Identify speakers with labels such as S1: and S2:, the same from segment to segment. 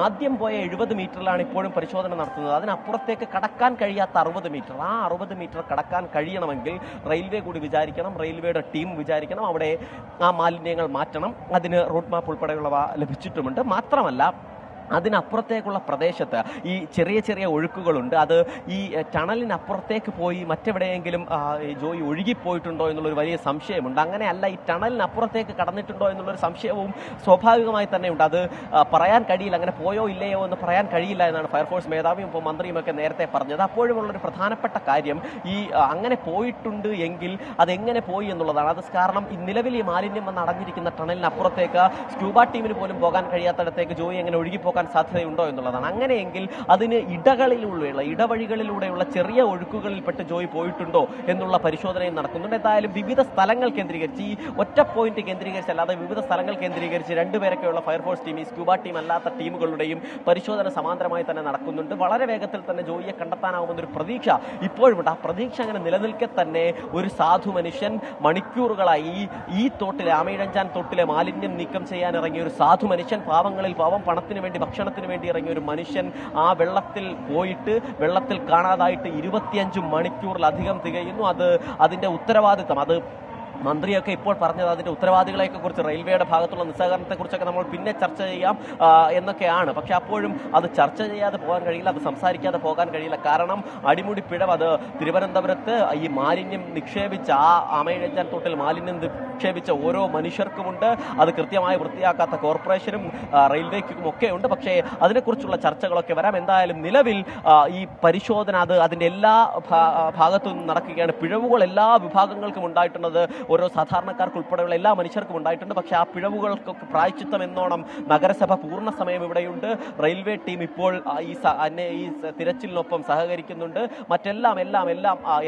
S1: ആദ്യം പോയ 70 മീറ്ററിലാണ് ഇപ്പോഴും പരിശോധന നടത്തുന്നത്. അതിനപ്പുറത്തേക്ക് കടക്കാൻ കഴിയാത്ത 60 മീറ്റർ, ആ 60 മീറ്റർ കടക്കാൻ കഴിയണമെങ്കിൽ റെയിൽവേ കൂടി വിചാരിക്കണം, റെയിൽവേയുടെ ടീം വിചാരിക്കണം, അവിടെ ആ മാലിന്യങ്ങൾ മാറ്റണം. അതിന് റൂട്ട് മാപ്പ് ഉൾപ്പെടെയുള്ളവ ലഭിച്ചിട്ടുമുണ്ട്. മാത്രമല്ല അതിനപ്പുറത്തേക്കുള്ള പ്രദേശത്ത് ഈ ചെറിയ ചെറിയ ഒഴുക്കുകളുണ്ട്. അത് ഈ ടണലിനപ്പുറത്തേക്ക് പോയി മറ്റെവിടെയെങ്കിലും ജോയി ഒഴുകിപ്പോയിട്ടുണ്ടോ എന്നുള്ളൊരു വലിയ സംശയമുണ്ട്. അങ്ങനെയല്ല, ഈ ടണലിനപ്പുറത്തേക്ക് കടന്നിട്ടുണ്ടോ എന്നുള്ളൊരു സംശയവും സ്വാഭാവികമായി തന്നെ ഉണ്ട്. അത് പറയാൻ കഴിയില്ല, അങ്ങനെ പോയോ ഇല്ലയോ എന്ന് പറയാൻ കഴിയില്ല എന്നാണ് ഫയർഫോഴ്സ് മേധാവിയും ഇപ്പോൾ മന്ത്രിയും ഒക്കെ നേരത്തെ പറഞ്ഞത്. അപ്പോഴുമുള്ളൊരു പ്രധാനപ്പെട്ട കാര്യം ഈ അങ്ങനെ പോയിട്ടുണ്ട് എങ്കിൽ അതെങ്ങനെ പോയി എന്നുള്ളതാണ്. അത് കാരണം ഈ നിലവിൽ ഈ മാലിന്യം വന്ന് അടഞ്ഞിരിക്കുന്ന ടണലിനപ്പുറത്തേക്ക് സ്ക്യൂബ ടീമിന് പോലും പോകാൻ കഴിയാത്തടത്തേക്ക് ജോയി എങ്ങനെ ഒഴുകിപ്പോകാൻ സാധ്യതയുണ്ടോ എന്നുള്ളതാണ്. അങ്ങനെയെങ്കിൽ അതിന് ഇടവഴികളിലൂടെയുള്ള ചെറിയ ഒഴുക്കുകളിൽപ്പെട്ട് ജോയി പോയിട്ടുണ്ടോ എന്നുള്ള പരിശോധനയും നടക്കുന്നുണ്ട്. എന്തായാലും വിവിധ സ്ഥലങ്ങൾ കേന്ദ്രീകരിച്ച്, ഈ ഒറ്റ പോയിന്റ് കേന്ദ്രീകരിച്ച് അല്ലാതെ വിവിധ സ്ഥലങ്ങൾ കേന്ദ്രീകരിച്ച് രണ്ടുപേരൊക്കെയുള്ള ഫയർഫോഴ്സ് ടീം, ഈ സ്ക്യൂബ ടീം അല്ലാത്ത ടീമുകളുടെയും പരിശോധന സമാന്തരമായി തന്നെ നടക്കുന്നുണ്ട്. വളരെ വേഗത്തിൽ തന്നെ ജോയിയെ കണ്ടെത്താനാവുമെന്നൊരു പ്രതീക്ഷ ഇപ്പോഴുമുണ്ട്. ആ പ്രതീക്ഷ അങ്ങനെ നിലനിൽക്കെ തന്നെ ഒരു സാധു മനുഷ്യൻ മണിക്കൂറുകളായി ഈ തോട്ടിലെ ആമയിഴഞ്ചാൻ തോട്ടിലെ മാലിന്യം നീക്കം ചെയ്യാൻ ഇറങ്ങിയ ഒരു സാധു മനുഷ്യൻ, പാവങ്ങളിൽ പാവം, പണത്തിന് വേണ്ടി ഭക്ഷണത്തിന് വേണ്ടി ഇറങ്ങിയ ഒരു മനുഷ്യൻ ആ വെള്ളത്തിൽ പോയിട്ട് വെള്ളത്തിൽ കാണാതായിട്ട് 25 മണിക്കൂറിലധികം തികയുന്നു. അതിന്റെ ഉത്തരവാദിത്തം, അത് മന്ത്രിയൊക്കെ ഇപ്പോൾ പറഞ്ഞത് അതിന്റെ ഉത്തരവാദികളെയൊക്കെ കുറിച്ച്, റെയിൽവേയുടെ ഭാഗത്തുള്ള നിസ്സഹകരണത്തെക്കുറിച്ചൊക്കെ നമ്മൾ പിന്നെ ചർച്ച ചെയ്യാം എന്നൊക്കെയാണ്. പക്ഷെ അപ്പോഴും അത് ചർച്ച ചെയ്യാതെ പോകാൻ കഴിയില്ല, അത് സംസാരിക്കാതെ പോകാൻ കഴിയില്ല. കാരണം അടിമുടി പിഴവ് അത് തിരുവനന്തപുരത്ത് ഈ മാലിന്യം നിക്ഷേപിച്ച, ആ ആമയിഴഞ്ചാൻ തോട്ടിൽ മാലിന്യം നിക്ഷേപിച്ച ഓരോ മനുഷ്യർക്കുമുണ്ട്. അത് കൃത്യമായി വൃത്തിയാക്കാത്ത കോർപ്പറേഷനും റെയിൽവേക്കും ഒക്കെ ഉണ്ട്. പക്ഷേ അതിനെക്കുറിച്ചുള്ള ചർച്ചകളൊക്കെ വരാം. എന്തായാലും നിലവിൽ ഈ പരിശോധന അതിന്റെ എല്ലാ ഭാഗത്തു നിന്നും നടക്കുകയാണ്. പിഴവുകൾ എല്ലാ വിഭാഗങ്ങൾക്കും ഉണ്ടായിട്ടുള്ളത്, ഓരോ സാധാരണക്കാർക്ക് ഉൾപ്പെടെയുള്ള എല്ലാ മനുഷ്യർക്കും ഉണ്ടായിട്ടുണ്ട്. പക്ഷേ ആ പിഴവുകൾക്കൊക്കെ പ്രായശ്ചിത്തം എന്നോണം നഗരസഭ പൂർണ്ണ സമയം ഇവിടെയുണ്ട്. റെയിൽവേ ടീം ഇപ്പോൾ ഈ തിരച്ചിലിനൊപ്പം സഹകരിക്കുന്നുണ്ട്.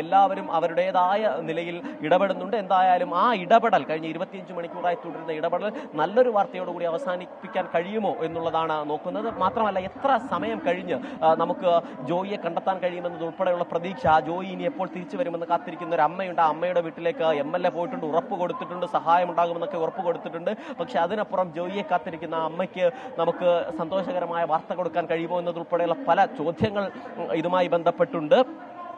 S1: എല്ലാവരും അവരുടേതായ നിലയിൽ ഇടപെടുന്നുണ്ട്. എന്തായാലും ആ ഇടപെടൽ കഴിഞ്ഞ 25 മണിക്കൂറായി തുടരുന്ന ഇടപെടൽ നല്ലൊരു വാർത്തയോടുകൂടി അവസാനിപ്പിക്കാൻ കഴിയുമോ എന്നുള്ളതാണ് നോക്കുന്നത്. മാത്രമല്ല, എത്ര സമയം കഴിഞ്ഞ് നമുക്ക് ജോയിയെ കണ്ടെത്താൻ കഴിയുമെന്നത് ഉൾപ്പെടെയുള്ള പ്രതീക്ഷ, ജോയി ഇനി എപ്പോൾ തിരിച്ചു വരുമെന്ന് കാത്തിരിക്കുന്ന ഒരു അമ്മയുണ്ട്. ആ അമ്മയുടെ വീട്ടിലേക്ക് MLA പോയിട്ടുണ്ട്, ഉറപ്പ് കൊടുത്തിട്ടുണ്ട്, സഹായം ഉണ്ടാകുമെന്നൊക്കെ ഉറപ്പ് കൊടുത്തിട്ടുണ്ട്. പക്ഷെ അതിനപ്പുറം ജോയിയെ കാത്തിരിക്കുന്ന അമ്മയ്ക്ക് നമുക്ക് സന്തോഷകരമായ വാർത്ത കൊടുക്കാൻ കഴിയുമോ എന്നതുൾപ്പെടെയുള്ള പല ചോദ്യങ്ങൾ ഇതുമായി ബന്ധപ്പെട്ടുണ്ട്.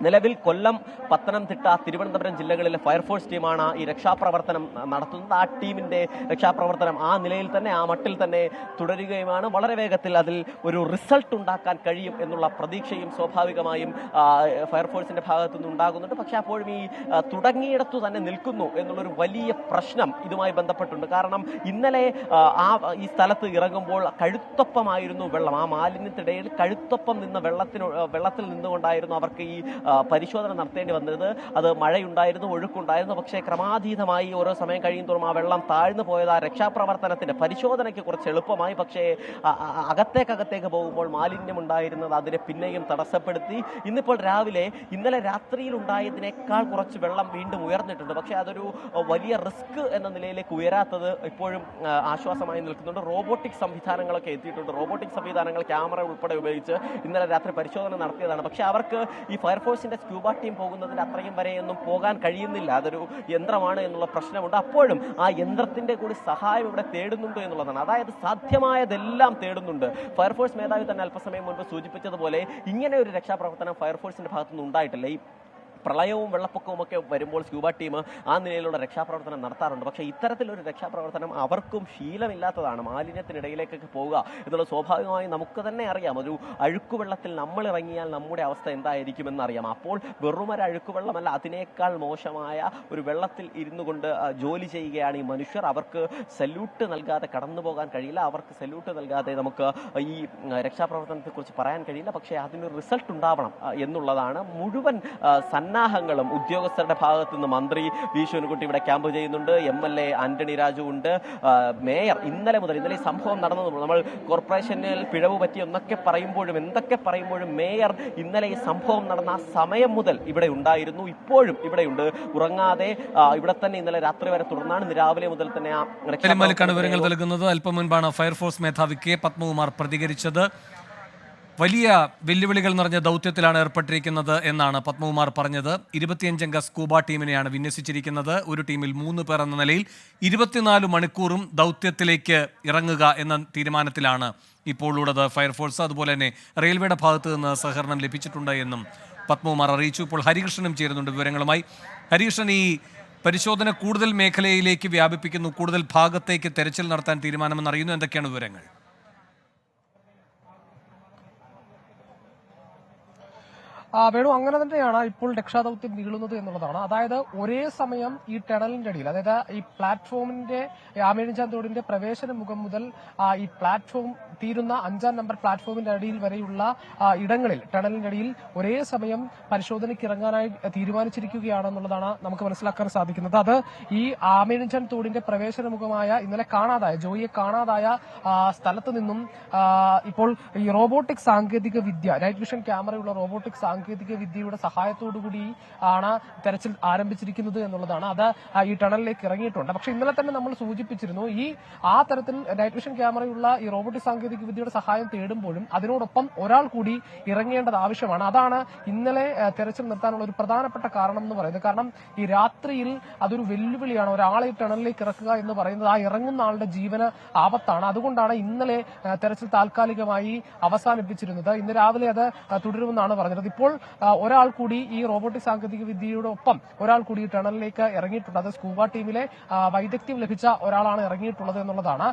S1: നിലവിൽ കൊല്ലം, പത്തനംതിട്ട, തിരുവനന്തപുരം ജില്ലകളിലെ ഫയർഫോഴ്സ് ടീമാണ് ഈ രക്ഷാപ്രവർത്തനം നടത്തുന്നത്. ആ ടീമിന്റെ രക്ഷാപ്രവർത്തനം ആ നിലയിൽ തന്നെ, ആ മട്ടിൽ തന്നെ തുടരുകയുമാണ്. വളരെ വേഗത്തിൽ അതിൽ ഒരു റിസൾട്ട് ഉണ്ടാക്കാൻ കഴിയും എന്നുള്ള പ്രതീക്ഷയും സ്വാഭാവികമായും ഫയർഫോഴ്സിന്റെ ഭാഗത്തുനിന്ന് ഉണ്ടാകുന്നുണ്ട്. പക്ഷെ അപ്പോഴും ഈ തുടങ്ങിയിടത്തു തന്നെ നിൽക്കുന്നു എന്നുള്ളൊരു വലിയ പ്രശ്നം ഇതുമായി ബന്ധപ്പെട്ടുണ്ട്. കാരണം ഇന്നലെ ഈ സ്ഥലത്ത് ഇറങ്ങുമ്പോൾ കഴുത്തൊപ്പമായിരുന്നു വെള്ളം. ആ മാലിന്യത്തിനിടയിൽ കഴുത്തൊപ്പം നിന്ന വെള്ളത്തിൽ നിന്നുകൊണ്ടായിരുന്നു അവർക്ക് ഈ പരിശോധന നടത്തേണ്ടി വന്നത്. അത് മഴയുണ്ടായിരുന്നു, ഒഴുക്കുണ്ടായിരുന്നു. പക്ഷേ ക്രമാതീതമായി ഓരോ സമയം കഴിയുന്തോറും ആ വെള്ളം താഴ്ന്നു പോയത് ആ രക്ഷാപ്രവർത്തനത്തിന്റെ പരിശോധനയ്ക്ക് കുറച്ച് എളുപ്പമായി. പക്ഷേ അകത്തേക്ക് പോകുമ്പോൾ മാലിന്യം ഉണ്ടായിരുന്നത് അതിനെ പിന്നെയും തടസ്സപ്പെടുത്തി. ഇന്നിപ്പോൾ രാവിലെ ഇന്നലെ രാത്രിയിൽ ഉണ്ടായതിനേക്കാൾ കുറച്ച് വെള്ളം വീണ്ടും ഉയർന്നിട്ടുണ്ട്. പക്ഷേ അതൊരു വലിയ റിസ്ക് എന്ന നിലയിലേക്ക് ഉയരാത്തത് ഇപ്പോഴും ആശ്വാസമായി നിൽക്കുന്നുണ്ട്. റോബോട്ടിക് സംവിധാനങ്ങളൊക്കെ എത്തിയിട്ടുണ്ട്. റോബോട്ടിക് സംവിധാനങ്ങൾ ക്യാമറ ഉൾപ്പെടെ ഉപയോഗിച്ച് ഇന്നലെ രാത്രി പരിശോധന നടത്തിയതാണ്. പക്ഷേ അവർക്ക് ഈ ഫയർഫോഴ്സിന്റെ സ്ക്യൂബ ടീം പോകുന്നതിന് അത്രയും വരെയൊന്നും പോകാൻ കഴിയുന്നില്ല. അതൊരു യന്ത്രമാണ് എന്നുള്ള പ്രശ്നമുണ്ട്. അപ്പോഴും ആ യന്ത്രത്തിന്റെ കൂടി സഹായം ഇവിടെ തേടുന്നുണ്ട് എന്നുള്ളതാണ്. അതായത് സാധ്യമായതെല്ലാം തേടുന്നുണ്ട്. ഫയർഫോഴ്സ് മേധാവി തന്നെ അല്പസമയം മുൻപ് സൂചിപ്പിച്ചതുപോലെ ഇങ്ങനെ ഒരു രക്ഷാപ്രവർത്തനം ഫയർഫോഴ്സിന്റെ ഭാഗത്തുനിന്ന് ഉണ്ടായിട്ടില്ല. ഈ പ്രളയവും വെള്ളപ്പൊക്കവും ഒക്കെ വരുമ്പോൾ സ്ക്യൂബ ടീം ആ നിലയിലുള്ള രക്ഷാപ്രവർത്തനം നടത്താറുണ്ട്. പക്ഷേ ഇത്തരത്തിലൊരു രക്ഷാപ്രവർത്തനം അവർക്കും ശീലമില്ലാത്തതാണ്. മാലിന്യത്തിനിടയിലേക്കൊക്കെ പോവുക എന്നുള്ളത് സ്വാഭാവികമായി നമുക്ക് തന്നെ അറിയാം. ഒരു അഴുക്കുവെള്ളത്തിൽ നമ്മൾ ഇറങ്ങിയാൽ നമ്മുടെ അവസ്ഥ എന്തായിരിക്കുമെന്ന് അറിയാം. അപ്പോൾ വെറുമൊരു അഴുക്കുവെള്ളമല്ല, അതിനേക്കാൾ മോശമായ ഒരു വെള്ളത്തിൽ ഇരുന്നു കൊണ്ട് ജോലി ചെയ്യുകയാണ് ഈ മനുഷ്യർ. അവർക്ക് സല്യൂട്ട് നൽകാതെ കടന്നു പോകാൻ കഴിയില്ല. അവർക്ക് സല്യൂട്ട് നൽകാതെ നമുക്ക് ഈ രക്ഷാപ്രവർത്തനത്തെക്കുറിച്ച് പറയാൻ കഴിയില്ല. പക്ഷേ അതിന് റിസൾട്ട് ഉണ്ടാവണം എന്നുള്ളതാണ്. മുഴുവൻ സന്നാഹങ്ങളും ഉദ്യോഗസ്ഥരുടെ ഭാഗത്തു നിന്ന് മന്ത്രി വി ശിവൻകുട്ടി ഇവിടെ ക്യാമ്പ് ചെയ്യുന്നുണ്ട്. MLA ആന്റണി രാജു ഉണ്ട്. മേയർ ഇന്നലെ ഈ സംഭവം നടന്നത് നമ്മൾ കോർപ്പറേഷനിൽ പിഴവ് പറ്റി എന്തൊക്കെ പറയുമ്പോഴും മേയർ ഇന്നലെ ഈ സംഭവം നടന്ന ആ സമയം മുതൽ ഇവിടെ ഉണ്ടായിരുന്നു. ഇപ്പോഴും ഇവിടെയുണ്ട്, ഉറങ്ങാതെ ഇവിടെ തന്നെ ഇന്നലെ രാത്രി വരെ തുടർന്നാണ്. രാവിലെ മുതൽ തന്നെ
S2: വിവരങ്ങൾ നൽകുന്നത്. അല്പം മുൻപാണ് ഫയർഫോഴ്സ് മേധാവി കെ പത്മകുമാർ പ്രതികരിച്ചത്. വലിയ വെല്ലുവിളികൾ നിറഞ്ഞ ദൗത്യത്തിലാണ് ഏർപ്പെട്ടിരിക്കുന്നത് എന്നാണ് പത്മകുമാർ പറഞ്ഞത്. 25-അംഗ സ്കൂബ ടീമിനെയാണ് വിന്യസിച്ചിരിക്കുന്നത്. ഒരു ടീമിൽ 3 പേർ എന്ന നിലയിൽ 24 മണിക്കൂറും ദൗത്യത്തിലേക്ക് ഇറങ്ങുക എന്ന തീരുമാനത്തിലാണ് ഇപ്പോൾ ഉള്ളത്. ഫയർഫോഴ്സ് അതുപോലെ തന്നെ റെയിൽവേയുടെ ഭാഗത്ത് നിന്ന് സഹകരണം ലഭിച്ചിട്ടുണ്ട് എന്നും പത്മകുമാർ അറിയിച്ചു. ഇപ്പോൾ ഹരികൃഷ്ണനും ചേരുന്നുണ്ട് വിവരങ്ങളുമായി. ഹരികൃഷ്ണൻ, ഈ പരിശോധന കൂടുതൽ മേഖലയിലേക്ക് വ്യാപിപ്പിക്കുന്നു, കൂടുതൽ ഭാഗത്തേക്ക് തെരച്ചിൽ നടത്താൻ തീരുമാനമെന്ന് അറിയുന്നു. എന്തൊക്കെയാണ് വിവരങ്ങൾ?
S3: വേണു, അങ്ങനെ തന്നെയാണ് ഇപ്പോൾ രക്ഷാദൌത്യം നീളുന്നത് എന്നുള്ളതാണ്. അതായത് ഒരേ സമയം ഈ ടണലിന്റെ അടിയിൽ, അതായത് ഈ പ്ലാറ്റ്ഫോമിന്റെ ആമേനിച്ചാൻ തോടിന്റെ പ്രവേശന മുഖം മുതൽ ഈ പ്ലാറ്റ്ഫോം തീരുന്ന 5-ാം നമ്പർ പ്ലാറ്റ്ഫോമിന്റെ അടിയിൽ വരെയുള്ള ഇടങ്ങളിൽ, ടണലിന്റെ അടിയിൽ ഒരേ സമയം പരിശോധനയ്ക്ക് ഇറങ്ങാനായി തീരുമാനിച്ചിരിക്കുകയാണെന്നുള്ളതാണ് നമുക്ക് മനസ്സിലാക്കാൻ സാധിക്കുന്നത്. അത് ഈ ആമേനിച്ചാൻ തോടിന്റെ പ്രവേശന മുഖമായ ഇന്നലെ കാണാതായ ജോയിയെ കാണാതായ സ്ഥലത്ത് നിന്നും ഇപ്പോൾ ഈ റോബോട്ടിക് സാങ്കേതിക വിദ്യ, നൈറ്റ് വിഷൻ ക്യാമറയുള്ള റോബോട്ടിക് സാങ്കേതിക വിദ്യയുടെ സഹായത്തോടുകൂടി ആണ് തെരച്ചിൽ ആരംഭിച്ചിരിക്കുന്നത് എന്നുള്ളതാണ്. അത് ഈ ടണലിലേക്ക് ഇറങ്ങിയിട്ടുണ്ട്. പക്ഷെ ഇന്നലെ തന്നെ നമ്മൾ സൂചിപ്പിച്ചിരുന്നു, ആ തരത്തിൽ നൈറ്റ് വിഷൻ ക്യാമറയുള്ള ഈ റോബോട്ടിക് സാങ്കേതിക വിദ്യയുടെ സഹായം തേടുമ്പോഴും അതിനോടൊപ്പം ഒരാൾ കൂടി ഇറങ്ങേണ്ടത് ആവശ്യമാണ്. അതാണ് ഇന്നലെ തെരച്ചിൽ നിർത്താനുള്ള ഒരു പ്രധാനപ്പെട്ട കാരണം എന്ന് പറയുന്നത്. കാരണം ഈ രാത്രിയിൽ അതൊരു വെല്ലുവിളിയാണ്. ഒരാളെ ടണലിലേക്ക് ഇറക്കുക എന്ന് പറയുന്നത് ആ ഇറങ്ങുന്ന ആളുടെ ജീവന് ആപത്താണ്. അതുകൊണ്ടാണ് ഇന്നലെ തെരച്ചിൽ താൽക്കാലികമായി അവസാനിപ്പിച്ചിരുന്നത്. ഇന്ന് രാവിലെ അത് തുടരുമെന്നാണ് പറഞ്ഞത്. ഇപ്പോൾ ഒരാൾ കൂടി ഈ റോബോട്ടിക് സാങ്കേതിക വിദ്യയുടെ ഒപ്പം ഒരാൾ കൂടി ടണലിലേക്ക് ഇറങ്ങിയിട്ടുണ്ട്. അത് സ്കൂബ ടീമിലെ വൈദഗ്ധ്യം ലഭിച്ച ഒരാളാണ് ഇറങ്ങിയിട്ടുള്ളത് എന്നുള്ളതാണ്.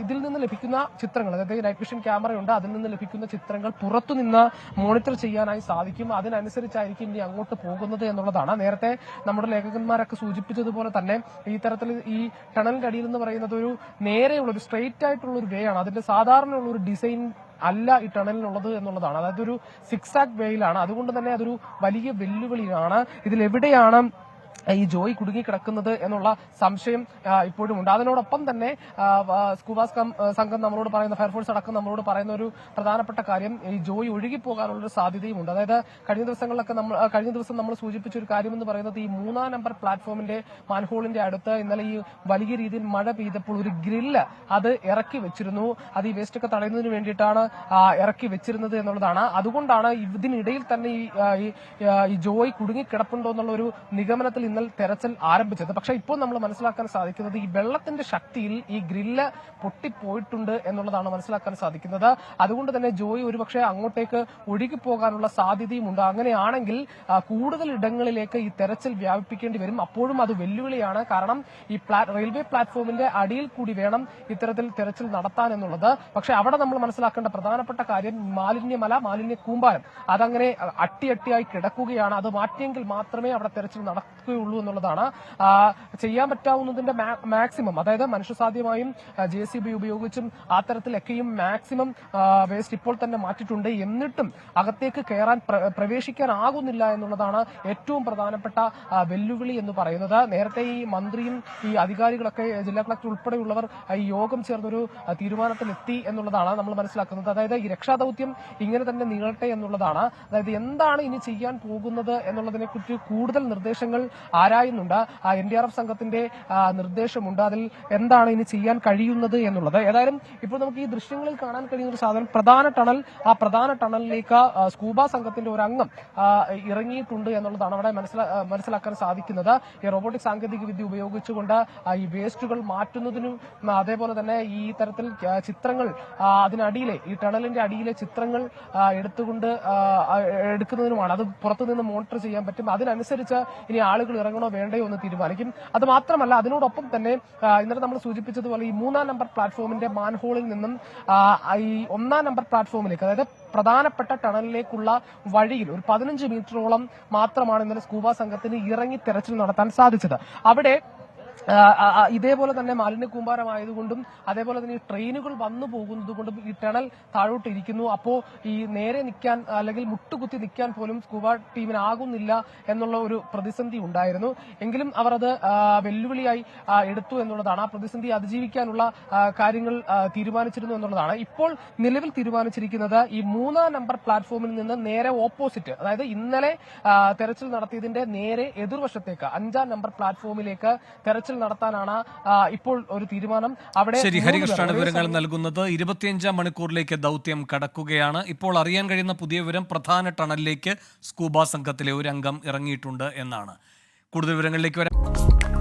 S3: ഇതിൽ നിന്ന് ലഭിക്കുന്ന ചിത്രങ്ങൾ, അതായത് നൈറ്റ് വിഷൻ ക്യാമറയുണ്ട്, അതിൽ നിന്ന് ലഭിക്കുന്ന ചിത്രങ്ങൾ പുറത്തുനിന്ന് മോണിറ്റർ ചെയ്യാനായി സാധിക്കും. അതിനനുസരിച്ചായിരിക്കും ഇനി അങ്ങോട്ട് പോകുന്നത് എന്നുള്ളതാണ്. നേരത്തെ നമ്മുടെ ലേഖകന്മാരൊക്കെ സൂചിപ്പിച്ചതുപോലെ തന്നെ ഈ തരത്തിൽ ഈ ടണലിന്റെ അടിയിൽ എന്ന് പറയുന്നത് ഒരു നേരെയുള്ള ഒരു സ്ട്രെയിറ്റ് ആയിട്ടുള്ള ഒരു വേ ആണ്. അതിന്റെ സാധാരണയുള്ള ഒരു ഡിസൈൻ അല്ല ഈ ടണലിനുള്ളത് എന്നുള്ളതാണ്. അതായത് ഒരു സിക്സാക് വേയിലാണ്. അതുകൊണ്ട് തന്നെ അതൊരു വലിയ വെല്ലുവിളിയാണ്. ഇതിലെവിടെയാണ് ഈ ജോയി കുടുങ്ങിക്കിടക്കുന്നത് എന്നുള്ള സംശയം ഇപ്പോഴും ഉണ്ട്. അതിനോടൊപ്പം തന്നെ സ്കൂബ സംഘം നമ്മളോട് പറയുന്ന, ഫയർഫോഴ്സ് അടക്കം നമ്മളോട് പറയുന്ന ഒരു പ്രധാനപ്പെട്ട കാര്യം, ഈ ജോയി ഒഴുകിപ്പോകാനുള്ളൊരു സാധ്യതയുമുണ്ട്. അതായത് കഴിഞ്ഞ ദിവസം നമ്മൾ സൂചിപ്പിച്ച ഒരു കാര്യം എന്ന് പറയുന്നത്, ഈ 3-ാം നമ്പർ പ്ലാറ്റ്ഫോമിന്റെ മാൻഹോളിന്റെ അടുത്ത് ഇന്നലെ ഈ വലിയ രീതിയിൽ മഴ പെയ്തപ്പോൾ ഒരു ഗ്രില്ല് അത് ഇറക്കി വെച്ചിരുന്നു. അത് ഈ വേസ്റ്റ് ഒക്കെ തടയുന്നതിന് വേണ്ടിയിട്ടാണ് ഇറക്കി വെച്ചിരുന്നത് എന്നുള്ളതാണ്. അതുകൊണ്ടാണ് ഇതിനിടയിൽ തന്നെ ഈ ജോയി കുടുങ്ങിക്കിടപ്പുണ്ടോ എന്നുള്ള ഒരു നിഗമനത്തിൽ ഇന്നലെ തെരച്ചിൽ ആരംഭിച്ചത്. പക്ഷെ ഇപ്പോൾ നമ്മൾ മനസ്സിലാക്കാൻ സാധിക്കുന്നത്, ഈ വെള്ളത്തിന്റെ ശക്തിയിൽ ഈ ഗ്രില്ല് പൊട്ടിപ്പോയിട്ടുണ്ട് എന്നുള്ളതാണ് മനസ്സിലാക്കാൻ സാധിക്കുന്നത്. അതുകൊണ്ട് തന്നെ ജോയി ഒരുപക്ഷെ അങ്ങോട്ടേക്ക് ഒഴുകിപ്പോകാനുള്ള സാധ്യതയുമുണ്ട്. അങ്ങനെയാണെങ്കിൽ കൂടുതൽ ഇടങ്ങളിലേക്ക് ഈ തെരച്ചിൽ വ്യാപിപ്പിക്കേണ്ടി വരും. അപ്പോഴും അത് വെല്ലുവിളിയാണ്. കാരണം ഈ റെയിൽവേ പ്ലാറ്റ്ഫോമിന്റെ അടിയിൽ കൂടി വേണം ഇത്തരത്തിൽ തെരച്ചിൽ നടത്താൻ എന്നുള്ളത്. പക്ഷെ അവിടെ നമ്മൾ മനസ്സിലാക്കേണ്ട പ്രധാനപ്പെട്ട കാര്യം, മാലിന്യ കൂമ്പാരം അതങ്ങനെ അട്ടിയായി കിടക്കുകയാണ്. അത് മാറ്റിയെങ്കിൽ മാത്രമേ അവിടെ തെരച്ചിൽ നടക്കുകയുള്ളൂ എന്നുള്ളതാണ്. ചെയ്യാൻ പറ്റാവുന്നതിന്റെ മാക്സിമം, അതായത് മനുഷ്യസാധ്യമായും JCB ഉപയോഗിച്ചും ആ തരത്തിലൊക്കെയും മാക്സിമം വേസ്റ്റ് ഇപ്പോൾ തന്നെ മാറ്റിയിട്ടുണ്ട്. എന്നിട്ടും അകത്തേക്ക് കയറാൻ പ്രവേശിക്കാനാകുന്നില്ല എന്നുള്ളതാണ് ഏറ്റവും പ്രധാനപ്പെട്ട വെല്ലുവിളി എന്ന് പറയുന്നത്. നേരത്തെ ഈ മന്ത്രിയും ഈ അധികാരികളൊക്കെ, ജില്ലാ കളക്ടർ ഉൾപ്പെടെയുള്ളവർ ഈ യോഗം ചേർന്നൊരു തീരുമാനത്തിലെത്തി എന്നുള്ളതാണ് നമ്മൾ മനസ്സിലാക്കുന്നത്. അതായത് ഈ രക്ഷാദൌത്യം ഇങ്ങനെ തന്നെ നീളട്ടെ എന്നുള്ളതാണ്. അതായത് എന്താണ് ഇനി ചെയ്യാൻ പോകുന്നത് എന്നുള്ളതിനെക്കുറിച്ച് കൂടുതൽ നിർദ്ദേശങ്ങൾ ആരായുന്നുണ്ട്. NDRF സംഘത്തിന്റെ നിർദ്ദേശമുണ്ട്. അതിൽ എന്താണ് ഇനി ചെയ്യാൻ കഴിയുന്നത് എന്നുള്ളത്. ഏതായാലും ഇപ്പോൾ നമുക്ക് ഈ ദൃശ്യങ്ങളിൽ കാണാൻ കഴിയുന്ന ഒരു സാധനം, പ്രധാന ടണലിലേക്ക് സ്കൂബ സംഘത്തിന്റെ ഒരു അംഗം ഇറങ്ങിയിട്ടുണ്ട് എന്നുള്ളതാണ് അവിടെ മനസ്സിലാക്കാൻ സാധിക്കുന്നത്. ഈ റോബോട്ടിക് സാങ്കേതിക വിദ്യ ഉപയോഗിച്ചുകൊണ്ട് ഈ വേസ്റ്റുകൾ മാറ്റുന്നതിനും അതേപോലെ തന്നെ ഈ തരത്തിൽ ചിത്രങ്ങൾ അതിനടിയിലെ, ഈ ടണലിന്റെ അടിയിലെ ചിത്രങ്ങൾ എടുക്കുന്നതിനുമാണ്. അത് പുറത്തുനിന്ന് മോണിറ്റർ ചെയ്യാൻ പറ്റും. അതിനനുസരിച്ച് ഇനി ആളുകൾ ഇറങ്ങണോ വേണ്ടയോ എന്ന് തീരുമാനിക്കും. അത് മാത്രമല്ല, അതിനോടൊപ്പം തന്നെ ഇന്നലെ നമ്മൾ സൂചിപ്പിച്ചതുപോലെ ഈ 3-ാം നമ്പർ പ്ലാറ്റ്ഫോമിന്റെ മാൻഹോളിൽ നിന്നും ഈ 1-ാം നമ്പർ പ്ലാറ്റ്ഫോമിലേക്ക്, അതായത് പ്രധാനപ്പെട്ട ടണലിലേക്കുള്ള വഴിയിൽ ഒരു 15 മീറ്ററോളം മാത്രമാണ് ഇന്നലെ സ്കൂബ സംഘത്തിന് ഇറങ്ങി തെരച്ചിൽ നടത്താൻ സാധിച്ചത്. അവിടെ ഇതേപോലെ തന്നെ മാലിന്യ കൂമ്പാരമായതുകൊണ്ടും അതേപോലെ തന്നെ ഈ ട്രെയിനുകൾ വന്നു പോകുന്നത് കൊണ്ടും ഈ ടണൽ താഴോട്ട് ഇരിക്കുന്നു. അപ്പോൾ ഈ നേരെ നിൽക്കാൻ അല്ലെങ്കിൽ മുട്ടുകുത്തി നിൽക്കാൻ പോലും സ്കൂബ ടീമിനാകുന്നില്ല എന്നുള്ള ഒരു പ്രതിസന്ധി ഉണ്ടായിരുന്നു. എങ്കിലും അവർ അത് വെല്ലുവിളിയായി എടുത്തു എന്നുള്ളതാണ്. ആ പ്രതിസന്ധി അതിജീവിക്കാനുള്ള കാര്യങ്ങൾ തീരുമാനിച്ചിരുന്നു എന്നുള്ളതാണ്. ഇപ്പോൾ നിലവിൽ തീരുമാനിച്ചിരിക്കുന്നത് ഈ 3-ാം നമ്പർ പ്ലാറ്റ്ഫോമിൽ നിന്ന് നേരെ ഓപ്പോസിറ്റ്, അതായത് ഇന്നലെ തെരച്ചിൽ നടത്തിയതിന്റെ നേരെ എതിർവശത്തേക്ക് 5-ാം നമ്പർ പ്ലാറ്റ്ഫോമിലേക്ക് തെരച്ചിൽ നടത്താനാണ് ഇപ്പോൾ ഒരു തീരുമാനം. അവിടെ
S2: ശരി, ഹരികൃഷ്ണാണ് വിവരങ്ങൾ നൽകുന്നത്. 25-ാം മണിക്കൂറിലേക്ക് ദൗത്യം കടക്കുകയാണ്. ഇപ്പോൾ അറിയാൻ കഴിയുന്ന പുതിയ വിവരം, പ്രധാന ടണലിലേക്ക് സ്കൂബ സംഘത്തിലെ ഒരു അംഗം ഇറങ്ങിയിട്ടുണ്ട് എന്നാണ്. കൂടുതൽ വിവരങ്ങളിലേക്ക് വരാം.